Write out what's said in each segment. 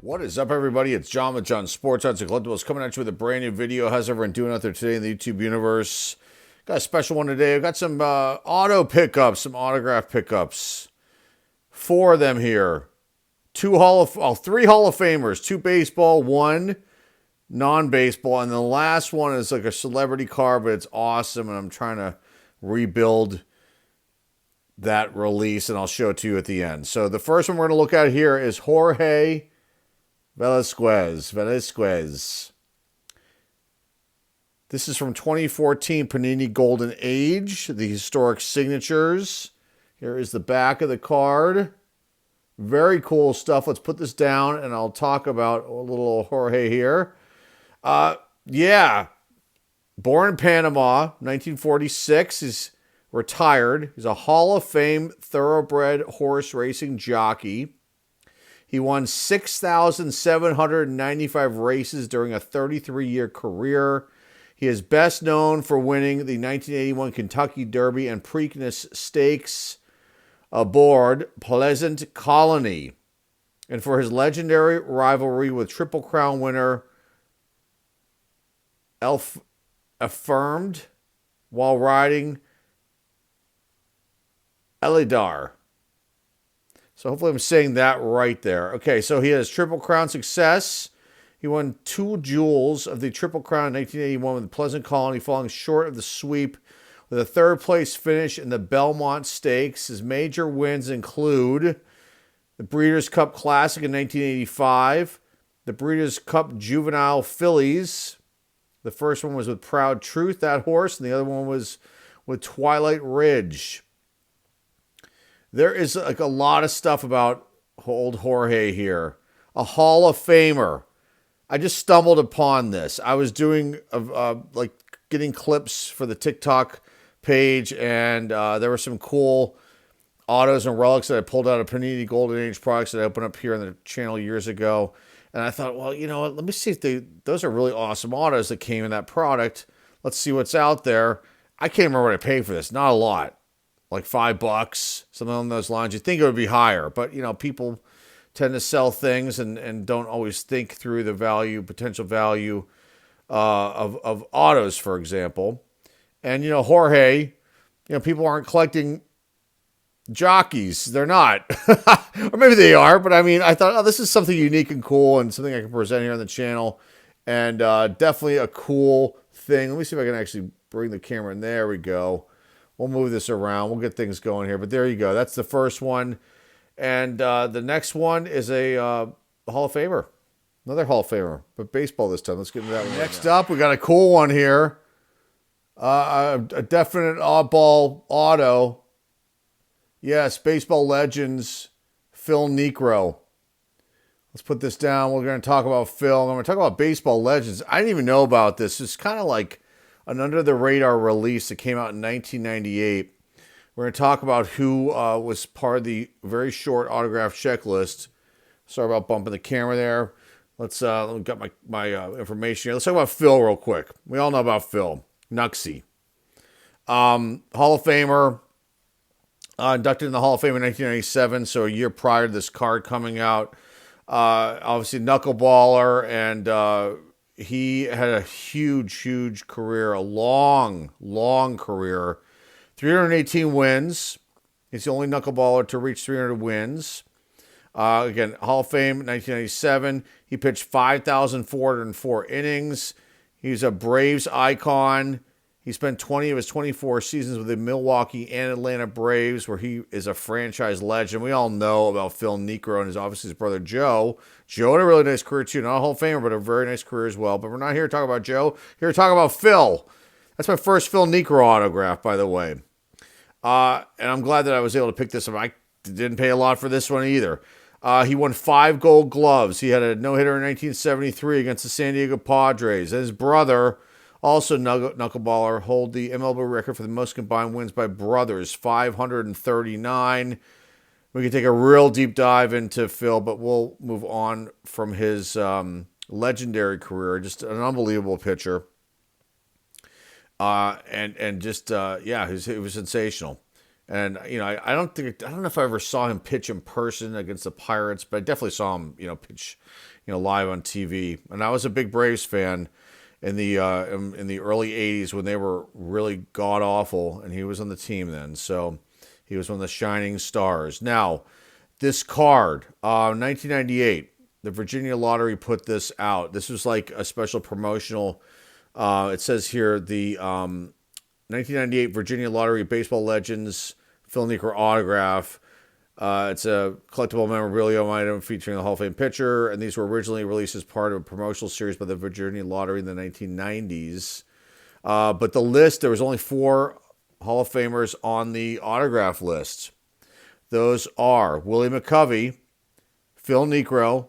What is up, everybody? It's John with John Sports Odds and Collectibles coming at you with a brand new video. How's everyone doing out there today in the YouTube universe? Got a special one today. I've got some auto pickups, some autograph pickups. 4 of them here. 3 Hall of Famers, 2 baseball, 1 non-baseball, and the last one is like a celebrity card, but it's awesome, and I'm trying to rebuild that release, and I'll show it to you at the end. So the first one we're going to look at here is Jorge Velasquez. This is from 2014 Panini Golden Age, the historic signatures. Here is the back of the card. Very cool stuff. Let's put this down, and I'll talk about a little Jorge here. Born in Panama, 1946. He's retired. He's a Hall of Fame thoroughbred horse racing jockey. He won 6,795 races during a 33-year career. He is best known for winning the 1981 Kentucky Derby and Preakness Stakes aboard Pleasant Colony, and for his legendary rivalry with Triple Crown winner Affirmed while riding Elidar. So hopefully I'm saying that right there. Okay, so he has Triple Crown success. He won 2 jewels of the Triple Crown in 1981 with the Pleasant Colony, falling short of the sweep with a 3rd place finish in the Belmont Stakes. His major wins include the Breeders' Cup Classic in 1985, the Breeders' Cup Juvenile Fillies. The first one was with Proud Truth, that horse, and the other one was with Twilight Ridge. There is like a lot of stuff about old Jorge here. A Hall of Famer. I just stumbled upon this. I was doing getting clips for the TikTok page, and there were some cool autos and relics that I pulled out of Panini Golden Age products that I opened up here on the channel years ago. And I thought, well, you know what? Let me see if those are really awesome autos that came in that product. Let's see what's out there. I can't remember what I paid for this. Not a lot. Like $5, something along those lines. You'd think it would be higher, but you know, people tend to sell things and don't always think through the potential value of autos, for example. And you know, Jorge, you know, people aren't collecting jockeys. They're not, or maybe they are. But I mean, I thought, oh, this is something unique and cool, and something I can present here on the channel, and definitely a cool thing. Let me see if I can actually bring the camera in. There we go. We'll move this around. We'll get things going here. But there you go. That's the first one. And the next one is a Hall of Famer. Another Hall of Famer. But baseball this time. Let's get into that one. Next up, we got a cool one here. A definite oddball auto. Yes, baseball legends, Phil Niekro. Let's put this down. We're going to talk about Phil. I'm going to talk about baseball legends. I didn't even know about this. It's kind of like an under-the-radar release that came out in 1998. We're going to talk about who was part of the very short autograph checklist. Sorry about bumping the camera there. Let's get my information here. Let's talk about Phil real quick. We all know about Phil. Nuxie. Hall of Famer. Inducted in the Hall of Fame in 1997, so a year prior to this card coming out. Obviously, knuckleballer, and he had a huge career, a long career. 318 wins. He's the only knuckleballer to reach 300 wins. Again, Hall of Fame, 1997. He pitched 5,404 innings. He's a Braves icon. He spent 20 of his 24 seasons with the Milwaukee and Atlanta Braves, where he is a franchise legend. We all know about Phil Niekro and his brother Joe. Joe had a really nice career too. Not a Hall of Famer, but a very nice career as well. But we're not here to talk about Joe. We're here to talk about Phil. That's my first Phil Niekro autograph, by the way. And I'm glad that I was able to pick this up. I didn't pay a lot for this one either. He won 5 Gold Gloves. He had a no-hitter in 1973 against the San Diego Padres. And his brother, also knuckleballer, hold the MLB record for the most combined wins by brothers, 539. We can take a real deep dive into Phil, but we'll move on from his legendary career. Just an unbelievable pitcher. He was sensational. And I don't know if I ever saw him pitch in person against the Pirates, but I definitely saw him pitch live on TV. And I was a big Braves fan in the early '80s when they were really god awful, and he was on the team then. So he was one of the shining stars. Now, this card, 1998, the Virginia Lottery put this out. This was like a special promotional. It says here the 1998 Virginia Lottery Baseball Legends Phil Niekro autograph. It's a collectible memorabilia item featuring the Hall of Fame pitcher, and these were originally released as part of a promotional series by the Virginia Lottery in the 1990s. But the list, there was only 4 Hall of Famers on the autograph list. Those are Willie McCovey, Phil Niekro,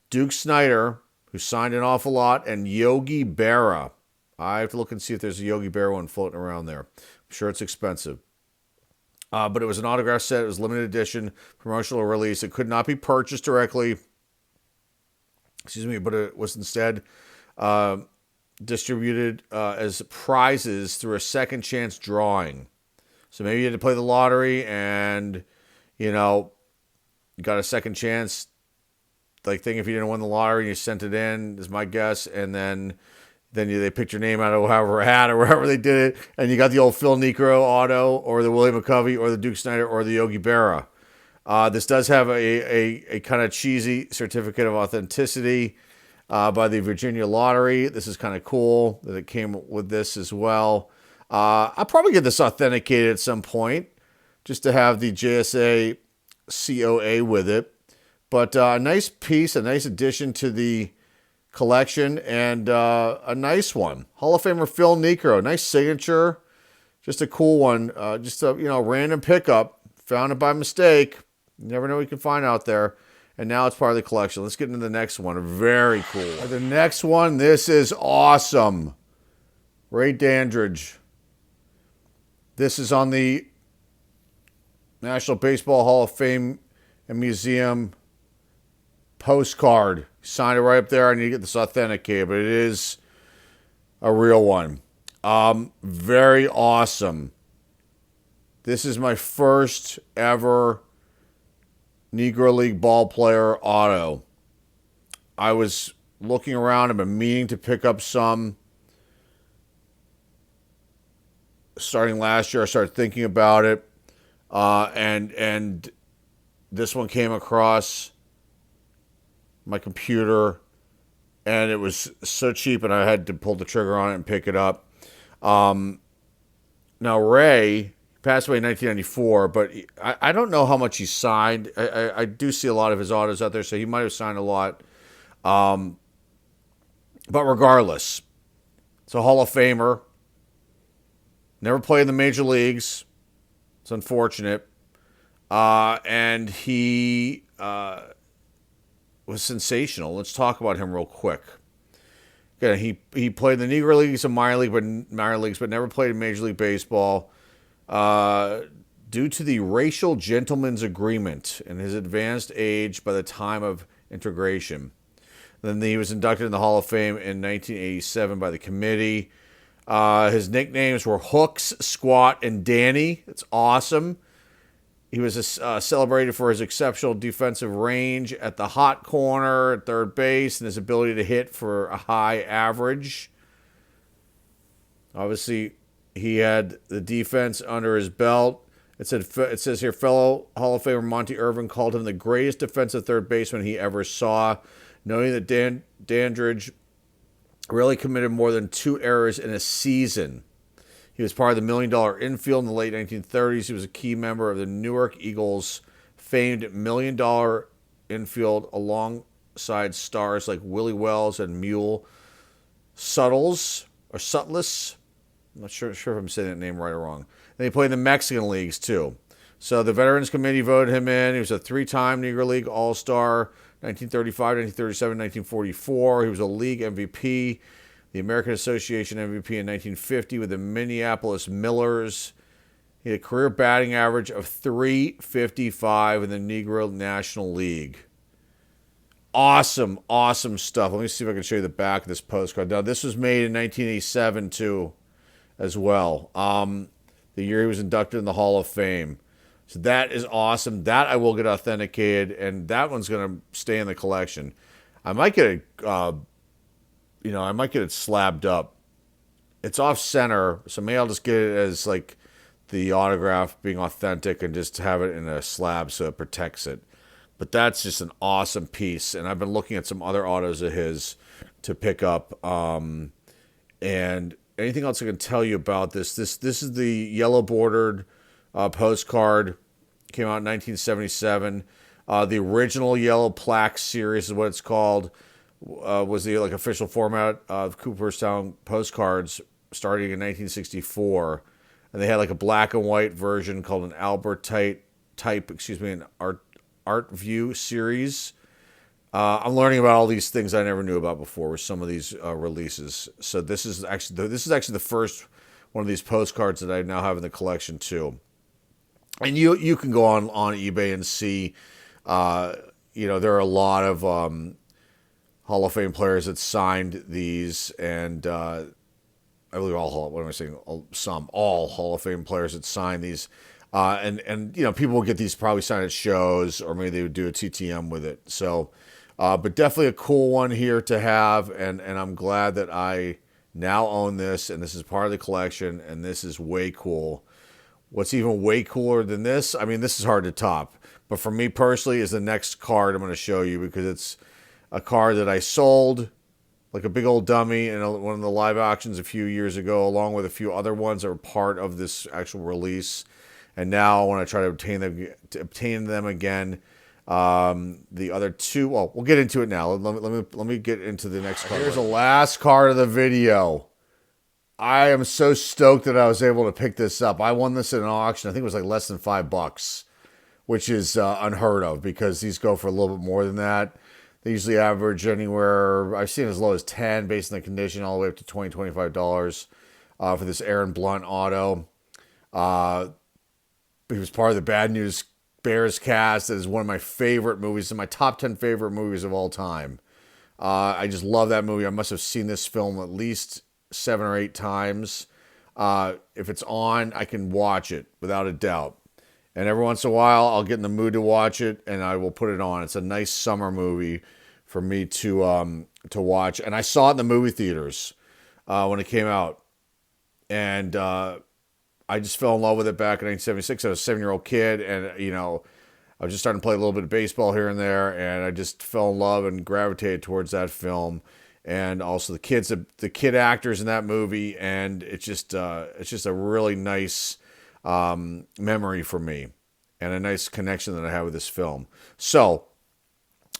Duke Snider, who signed an awful lot, and Yogi Berra. I have to look and see if there's a Yogi Berra one floating around there. I'm sure it's expensive. But it was an autograph set. It was limited edition, promotional release. It could not be purchased directly. But it was instead distributed as prizes through a second chance drawing. So maybe you had to play the lottery and, you got a second chance thing if you didn't win the lottery and you sent it in, is my guess, and then they picked your name out of however hat or wherever they did it, and you got the old Phil Niekro auto, or the Willie McCovey, or the Duke Snider, or the Yogi Berra. This does have a kind of cheesy certificate of authenticity by the Virginia Lottery. This is kind of cool that it came with this as well. I'll probably get this authenticated at some point, just to have the JSA COA with it. But a nice piece, a nice addition to the collection, and a nice one. Hall of Famer Phil Niekro, nice signature, just a cool one. Just a random pickup, found it by mistake. You never know what you can find out there, and now it's part of the collection. Let's get into the next one. Very cool. The next one, this is awesome. Ray Dandridge. This is on the National Baseball Hall of Fame and Museum postcard. Signed it right up there. I need to get this authenticated, but it is a real one. Very awesome. This is my first ever Negro League ball player auto. I was looking around. I've been meaning to pick up some. Starting last year, I started thinking about it. And this one came across my computer, and it was so cheap, and I had to pull the trigger on it and pick it up. Now, Ray passed away in 1994, but I don't know how much he signed. I do see a lot of his autos out there, so he might have signed a lot. But regardless, it's a Hall of Famer. Never played in the major leagues. It's unfortunate. And he was sensational. Let's talk about him real quick. Again, he played in the Negro Leagues and minor leagues, but never played in Major League Baseball due to the racial gentleman's agreement and his advanced age by the time of integration. Then he was inducted in the Hall of Fame in 1987 by the committee. His nicknames were Hooks, Squat, and Danny. It's awesome. He was celebrated for his exceptional defensive range at the hot corner at third base and his ability to hit for a high average. Obviously, he had the defense under his belt. It says here, fellow Hall of Famer Monty Irvin called him the greatest defensive third baseman he ever saw, noting that Dandridge really committed more than 2 errors in a season. He was part of the $1 Million Infield in the late 1930s. He was a key member of the Newark Eagles' famed $1 Million Infield alongside stars like Willie Wells and Mule Suttles. I'm not sure if I'm saying that name right or wrong. And he played in the Mexican leagues, too. So the Veterans Committee voted him in. He was a 3-time Negro League All-Star, 1935, 1937, 1944. He was a league MVP, the American Association MVP in 1950 with the Minneapolis Millers. He had a career batting average of .355 in the Negro National League. Awesome, awesome stuff. Let me see if I can show you the back of this postcard. Now, this was made in 1987, too, as well. the year he was inducted in the Hall of Fame. So that is awesome. That I will get authenticated, and that one's going to stay in the collection. I might get it, I might get it slabbed up. It's off center, so maybe I'll just get it as like the autograph being authentic and just have it in a slab so it protects it. But that's just an awesome piece, and I've been looking at some other autos of his to pick up. And anything else I can tell you about this? This is the yellow bordered postcard. Came out in 1977. The original yellow plaque series is what it's called. Was the official format of Cooperstown postcards starting in 1964, and they had like a black and white version called an Albert type, an art view series. I'm learning about all these things I never knew about before with some of these releases. So this is actually the first one of these postcards that I now have in the collection too. And you can go on eBay and see, there are a lot of Hall of Fame players that signed these, and I believe all Hall of Fame players that signed these. And people will get these probably signed at shows, or maybe they would do a TTM with it. So, but definitely a cool one here to have, and I'm glad that I now own this, and this is part of the collection, and this is way cool. What's even way cooler than this, I mean, this is hard to top, but for me personally is the next card I'm going to show you, because it's a card that I sold like a big old dummy in one of the live auctions a few years ago, along with a few other ones that were part of this actual release. And now I want to try to obtain them again. The other two, well, we'll get into it now. Let me get into the next card. Here's the last card of the video. I am so stoked that I was able to pick this up. I won this in an auction. I think it was like less than $5, which is unheard of, because these go for a little bit more than that. They usually average anywhere, I've seen as low as 10 based on the condition, all the way up to $20, $25 for this Aaron Blunt auto. He was part of the Bad News Bears cast. That is one of my favorite movies, in my top 10 favorite movies of all time. I just love that movie. I must have seen this film at least 7 or 8 times. If it's on, I can watch it without a doubt. And every once in a while, I'll get in the mood to watch it, and I will put it on. It's a nice summer movie for me to watch. And I saw it in the movie theaters when it came out. And I just fell in love with it back in 1976. I was a 7-year-old kid, and, I was just starting to play a little bit of baseball here and there, and I just fell in love and gravitated towards that film. And also the kid actors in that movie, and it's just a really nice memory for me, and a nice connection that I have with this film. So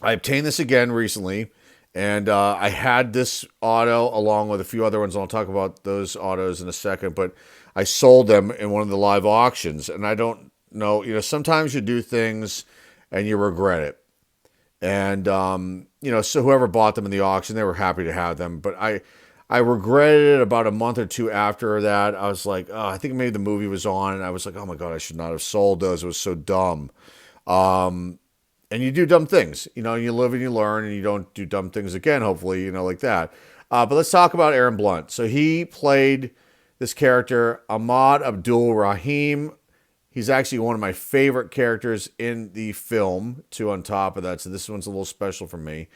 I obtained this again recently, and I had this auto along with a few other ones, and I'll talk about those autos in a second, but I sold them in one of the live auctions. And I don't know, sometimes you do things and you regret it. And, so whoever bought them in the auction, they were happy to have them, but I regretted it about a month or two after that. I was like, I think maybe the movie was on, and I was like, oh my God, I should not have sold those. It was so dumb. And you do dumb things, and you live and you learn, and you don't do dumb things again, hopefully, like that. But let's talk about Aaron Blunt. So he played this character, Ahmad Abdul Rahim. He's actually one of my favorite characters in the film, too, on top of that. So this one's a little special for me.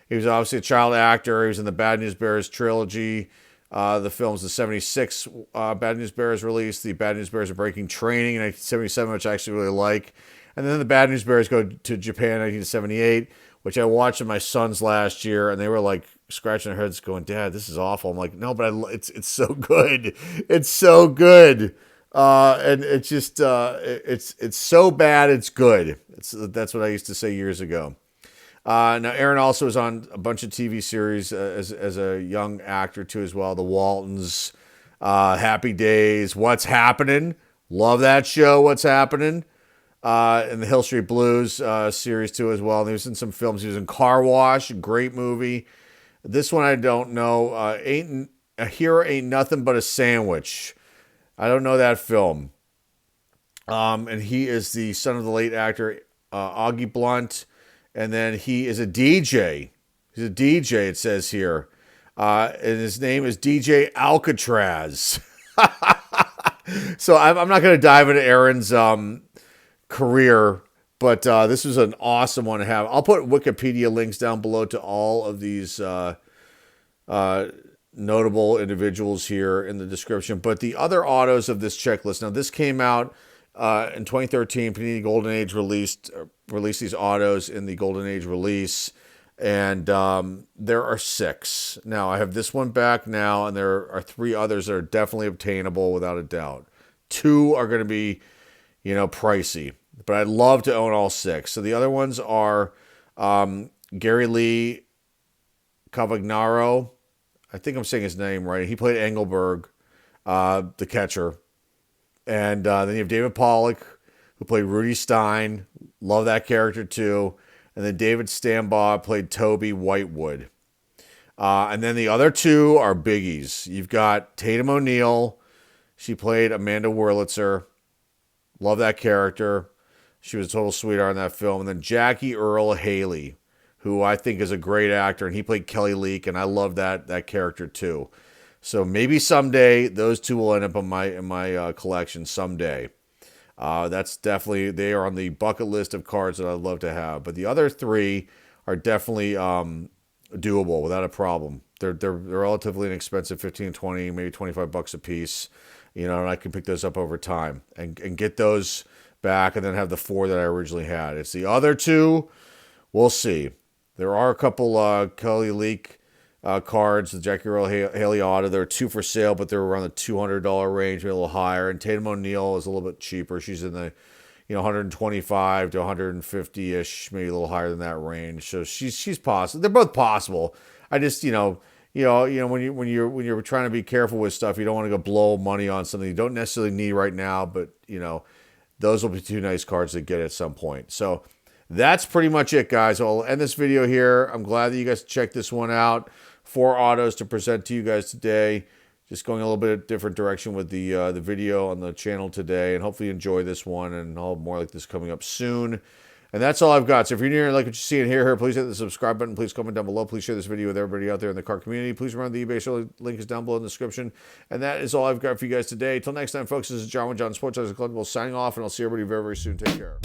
He was obviously a child actor. He was in the Bad News Bears trilogy. The film's the 76 Bad News Bears release. The Bad News Bears are breaking training in 1977, which I actually really like. And then the Bad News Bears go to Japan in 1978, which I watched with my sons last year, and they were like scratching their heads going, Dad, this is awful. I'm like, no, but it's so good. It's so good. And it's just, it's so bad, it's good. That's what I used to say years ago. Now, Aaron also was on a bunch of TV series as a young actor too as well. The Waltons, Happy Days, What's Happening? Love that show, What's Happening? And the Hill Street Blues series too as well. And he was in some films. He was in Car Wash, great movie. This one I don't know. A Hero Ain't Nothing But a Sandwich. I don't know that film. And he is the son of the late actor Augie Blunt. And then he is a DJ. He's a DJ, it says here. And his name is DJ Alcatraz. So I'm not going to dive into Aaron's career, but this was an awesome one to have. I'll put Wikipedia links down below to all of these notable individuals here in the description. But the other autos of this checklist, now this came out in 2013. Panini Golden Age released these autos in the Golden Age release, and there are 6. Now I have this one back now, and there are 3 others that are definitely obtainable without a doubt. 2 are going to be, pricey, but I'd love to own all 6. So the other ones are Gary Lee Cavagnaro. I think I'm saying his name right. He played Engelberg, the catcher. And then you have David Pollock, who played Rudy Stein. Love that character too. And then David Stambaugh played Toby Whitewood. And then the other 2 are biggies. You've got Tatum O'Neal. She played Amanda Wurlitzer. Love that character. She was a total sweetheart in that film. And then Jackie Earle Haley, who I think is a great actor, and he played Kelly Leak, and I love that character too. So maybe someday those 2 will end up in my collection someday. That's definitely, they are on the bucket list of cards that I'd love to have. But the other 3 are definitely doable without a problem. They're relatively inexpensive, 15, 20, maybe $25 a piece. And I can pick those up over time and get those back, and then have the 4 that I originally had. It's the other 2. We'll see. There are a couple Kelly Leak cards, the Jackie Earle Haley auto. There are 2 for sale, but they're around the $200 range, maybe a little higher. And Tatum O'Neal is a little bit cheaper. She's in the 125 to 150-ish, maybe a little higher than that range. So she's possible. They're both possible. I just when you're trying to be careful with stuff, you don't want to go blow money on something you don't necessarily need right now. But those will be 2 nice cards to get at some point. So that's pretty much it, guys. I'll end this video here. I'm glad that you guys checked this one out. 4 autos to present to you guys today. Just going a little bit different direction with the video on the channel today, and hopefully you enjoy this one, and I'll have more like this coming up soon. And that's all I've got. So if you're new and like what you see and hear here, please hit the subscribe button. Please comment down below. Please share this video with everybody out there in the card community. Please remember the eBay show link is down below in the description. And that is all I've got for you guys today. Till next time, folks, this is John with John Sports as a Collectible signing off, and I'll see everybody very, very soon. Take care.